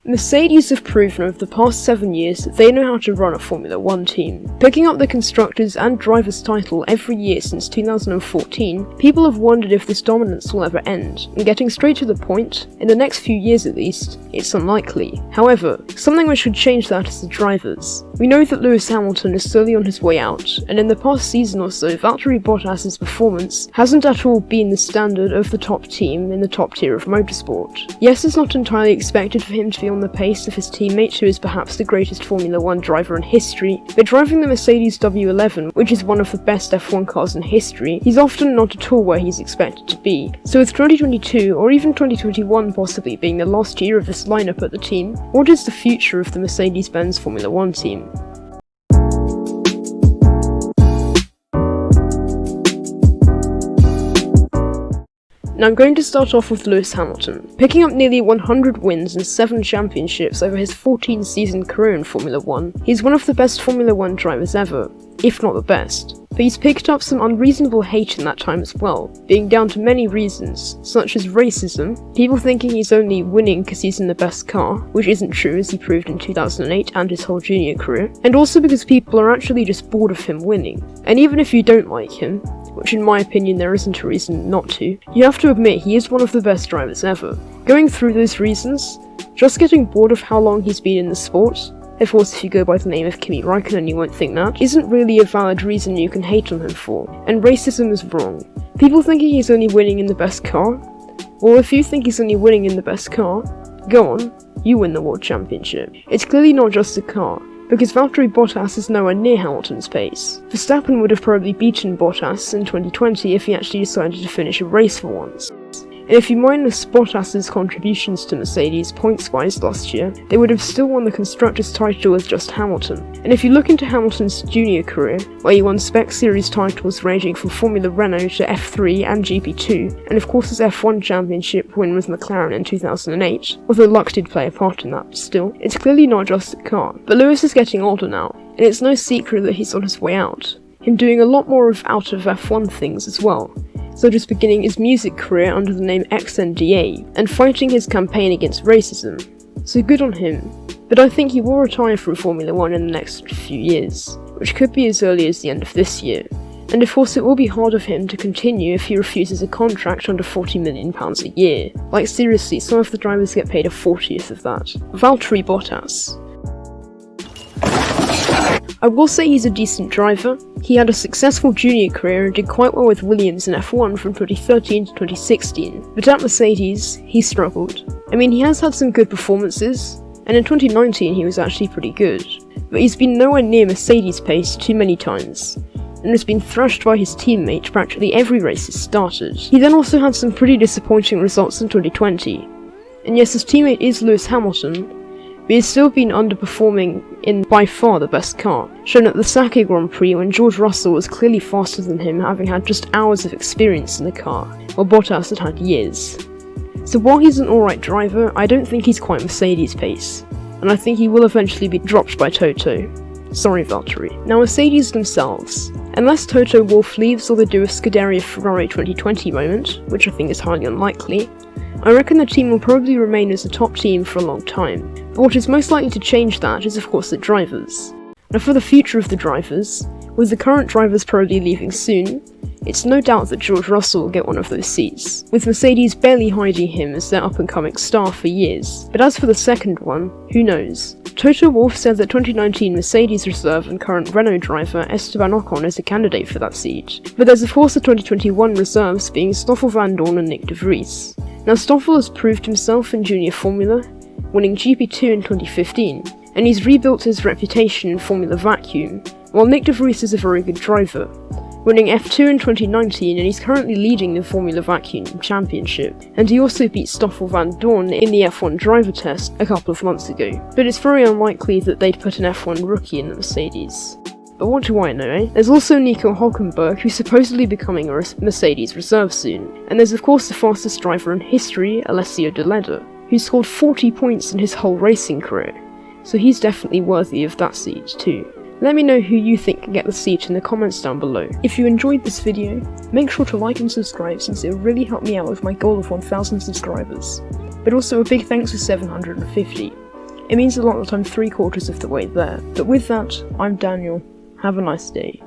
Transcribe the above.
Mercedes have proven over the past 7 years that they know how to run a Formula 1 team. Picking up the Constructors and Drivers title every year since 2014, people have wondered if this dominance will ever end, and getting straight to the point, in the next few years at least, it's unlikely. However, something which could change that is the drivers. We know that Lewis Hamilton is slowly on his way out, and in the past season or so, Valtteri Bottas's performance hasn't at all been the standard of the top team in the top tier of motorsport. Yes, it's not entirely expected for him to be on the pace of his teammate, who is perhaps the greatest Formula 1 driver in history, but driving the Mercedes W11, which is one of the best F1 cars in history, he's often not at all where he's expected to be. So with 2022 or even 2021 possibly being the last year of this lineup at the team, what is the future of the Mercedes-Benz Formula 1 team? Now I'm going to start off with Lewis Hamilton. Picking up nearly 100 wins and 7 championships over his 14-season career in Formula 1, he's one of the best Formula 1 drivers ever, if not the best. But he's picked up some unreasonable hate in that time as well, being down to many reasons, such as racism, people thinking he's only winning because he's in the best car, which isn't true as he proved in 2008 and his whole junior career, and also because people are actually just bored of him winning. And even if you don't like him, which in my opinion there isn't a reason not to, you have to admit he is one of the best drivers ever. Going through those reasons, just getting bored of how long he's been in the sport, of course if you go by the name of Kimi Räikkönen you won't think that, isn't really a valid reason you can hate on him for, and racism is wrong. People thinking he's only winning in the best car? Well, if you think he's only winning in the best car, go on, you win the World Championship. It's clearly not just the car, because Valtteri Bottas is nowhere near Hamilton's pace. Verstappen would have probably beaten Bottas in 2020 if he actually decided to finish a race for once. And if you minus Bottas's contributions to Mercedes points-wise last year, they would have still won the Constructors' title with just Hamilton. And if you look into Hamilton's junior career, where he won Spec Series titles ranging from Formula Renault to F3 and GP2, and of course his F1 championship win with McLaren in 2008, although luck did play a part in that, but still, it's clearly not just the car. But Lewis is getting older now, and it's no secret that he's on his way out, him doing a lot more of out of F1 things as well, such as beginning his music career under the name XNDA, and fighting his campaign against racism. So good on him, but I think he will retire from Formula 1 in the next few years, which could be as early as the end of this year. And of course it will be hard of him to continue if he refuses a contract under £40 million a year. Like seriously, some of the drivers get paid a 40th of that. Valtteri Bottas. I will say he's a decent driver. He had a successful junior career and did quite well with Williams in F1 from 2013 to 2016, but at Mercedes, he struggled. I mean, he has had some good performances, and in 2019 he was actually pretty good, but he's been nowhere near Mercedes' pace too many times, and has been thrashed by his teammate practically every race he's started. He then also had some pretty disappointing results in 2020, and yes, his teammate is Lewis Hamilton, but he's still been underperforming in by far the best car, shown at the Sakhir Grand Prix when George Russell was clearly faster than him, having had just hours of experience in the car, while Bottas had had years. So while he's an alright driver, I don't think he's quite Mercedes' pace, and I think he will eventually be dropped by Toto. Sorry Valtteri. Now Mercedes themselves. Unless Toto Wolff leaves or they do a Scuderia Ferrari 2020 moment, which I think is highly unlikely, I reckon the team will probably remain as a top team for a long time, but what is most likely to change that is of course the drivers. Now for the future of the drivers, with the current drivers probably leaving soon, it's no doubt that George Russell will get one of those seats, with Mercedes barely hiding him as their up-and-coming star for years. But as for the second one, who knows? Toto Wolff said that 2019 Mercedes reserve and current Renault driver Esteban Ocon is a candidate for that seat, but there's of course the 2021 reserves being Stoffel Vandoorne and Nick de Vries. Now Stoffel has proved himself in junior Formula, winning GP2 in 2015, and he's rebuilt his reputation in Formula Vacuum, while Nick de Vries is a very good driver, winning F2 in 2019, and he's currently leading the Formula Vacuum Championship, and he also beat Stoffel Vandoorne in the F1 driver test a couple of months ago, but it's very unlikely that they'd put an F1 rookie in the Mercedes. But what do I know, eh? There's also Nico Hülkenberg, who's supposedly becoming a Mercedes reserve soon, and there's of course the fastest driver in history, Alessio De Leda, who scored 40 points in his whole racing career, so he's definitely worthy of that seat too. Let me know who you think can get the seat in the comments down below. If you enjoyed this video, make sure to like and subscribe since it will really help me out with my goal of 1000 subscribers. But also a big thanks for 750. It means a lot that I'm 3/4 of the way there. But with that, I'm Daniel. Have a nice day.